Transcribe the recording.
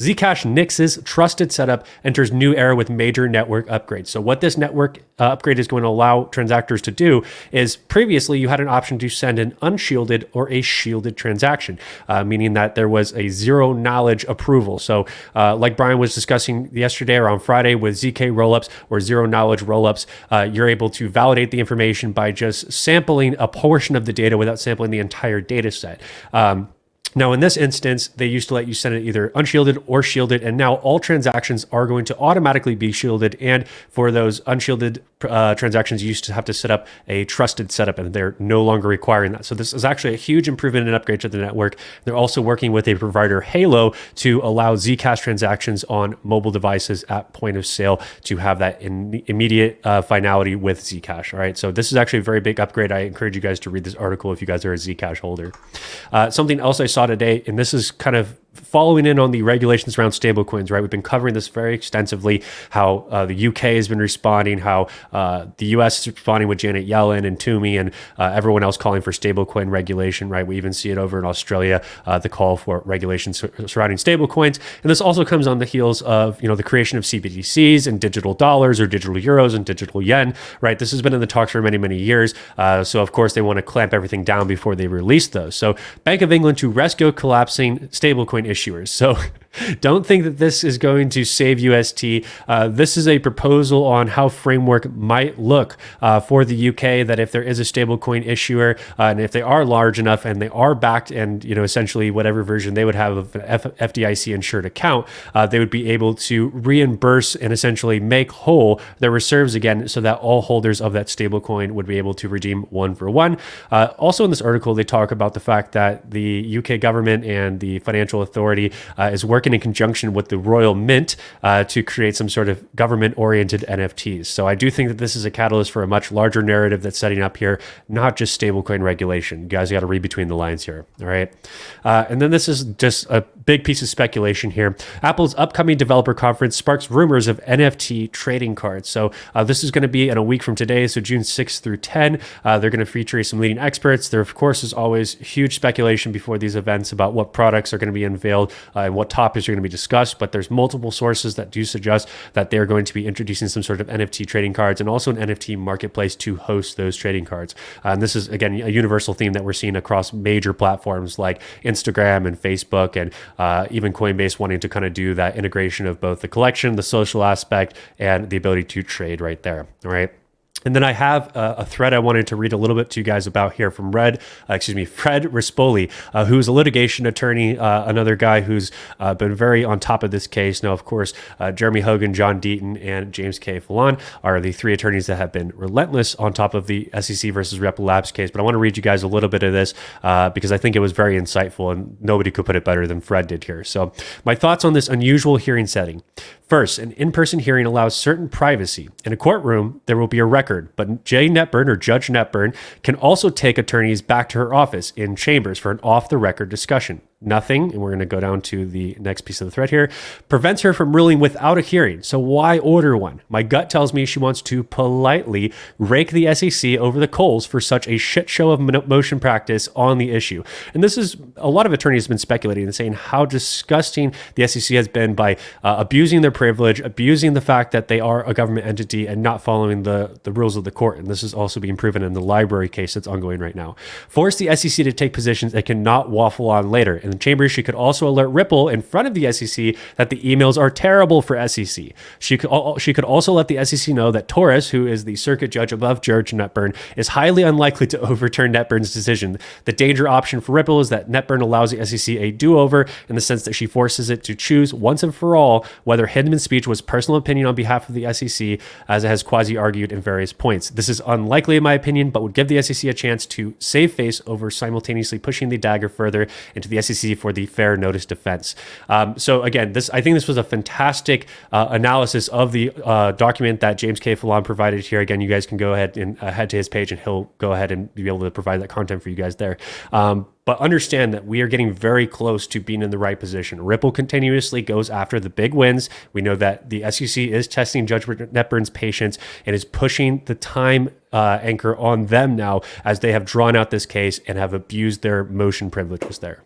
Zcash nixes trusted setup enters new era with major network upgrades. So what this network upgrade is going to allow transactors to do is previously you had an option to send an unshielded or a shielded transaction, meaning that there was a zero knowledge approval. So like Brian was discussing yesterday or on Friday with ZK rollups or zero knowledge rollups, you're able to validate the information by just sampling a portion of the data without sampling the entire data set. Now, in this instance, they used to let you send it either unshielded or shielded, and now all transactions are going to automatically be shielded. And for those unshielded transactions, you used to have to set up a trusted setup, and they're no longer requiring that. So this is actually a huge improvement and upgrade to the network. They're also working with a provider, Halo, to allow Zcash transactions on mobile devices at point of sale to have that immediate finality with Zcash. All right, so this is actually a very big upgrade. I encourage you guys to read this article if you guys are a Zcash holder. Something else I saw today, and this is kind of following in on the regulations around stablecoins, right? We've been covering this very extensively, how the UK has been responding, how the US is responding with Janet Yellen and Toomey and everyone else calling for stablecoin regulation, right? We even see it over in Australia, the call for regulations surrounding stablecoins. And this also comes on the heels of, the creation of CBDCs and digital dollars or digital euros and digital yen, right? This has been in the talks for many, many years. So of course they want to clamp everything down before they release those. So Bank of England to rescue collapsing stablecoin issuers. So don't think that this is going to save UST. This is a proposal on how framework might look for the UK, that if there is a stablecoin issuer and if they are large enough and they are backed and, essentially whatever version they would have of an FDIC insured account, they would be able to reimburse and essentially make whole their reserves again so that all holders of that stablecoin would be able to redeem one for one. Also in this article, they talk about the fact that the UK government and the financial authority is working in conjunction with the Royal Mint to create some sort of government-oriented NFTs. So I do think that this is a catalyst for a much larger narrative that's setting up here, not just stablecoin regulation. You guys got to read between the lines here, all right? And then this is just a big piece of speculation here. Apple's upcoming developer conference sparks rumors of NFT trading cards. So this is going to be in a week from today, so June 6th through 10. They're going to feature some leading experts. There, of course, is always huge speculation before these events about what products are going to be unveiled and what topics are going to be discussed, but there's multiple sources that do suggest that they're going to be introducing some sort of NFT trading cards and also an NFT marketplace to host those trading cards. And this is, again, a universal theme that we're seeing across major platforms like Instagram and Facebook and even Coinbase wanting to kind of do that integration of both the collection, the social aspect, and the ability to trade right there, all right? And then I have a thread I wanted to read a little bit to you guys about here from Fred Rispoli, who is a litigation attorney, another guy who's been very on top of this case. Now, of course, Jeremy Hogan, John Deaton, and James K. Fallon are the three attorneys that have been relentless on top of the SEC versus Ripple Labs case. But I want to read you guys a little bit of this because I think it was very insightful and nobody could put it better than Fred did here. So my thoughts on this unusual hearing setting. First, an in-person hearing allows certain privacy. In a courtroom, there will be a record, but Jay Netburn or Judge Netburn can also take attorneys back to her office in chambers for an off-the-record discussion. Nothing, and we're going to go down to the next piece of the thread here, prevents her from ruling without a hearing. So why order one? My gut tells me she wants to politely rake the SEC over the coals for such a shit show of motion practice on the issue. And this is, a lot of attorneys have been speculating and saying how disgusting the SEC has been by abusing their privilege, abusing the fact that they are a government entity and not following the rules of the court. And this is also being proven in the library case that's ongoing right now. Force the SEC to take positions it cannot waffle on later. In the chambers, she could also alert Ripple in front of the SEC that the emails are terrible for SEC. She could also let the SEC know that Torres, who is the circuit judge above Judge Netburn, is highly unlikely to overturn Netburn's decision. The danger option for Ripple is that Netburn allows the SEC a do-over in the sense that she forces it to choose once and for all whether Hindman's speech was personal opinion on behalf of the SEC, as it has quasi-argued in various points. This is unlikely in my opinion, but would give the SEC a chance to save face over simultaneously pushing the dagger further into the SEC for the fair notice defense. So again, I think this was a fantastic analysis of the document that James K. Fallon provided here. Again, you guys can go ahead and head to his page and he'll go ahead and be able to provide that content for you guys there. But understand that we are getting very close to being in the right position. Ripple continuously goes after the big wins. We know that the SEC is testing Judge Netburn's patience and is pushing the time anchor on them now as they have drawn out this case and have abused their motion privileges there.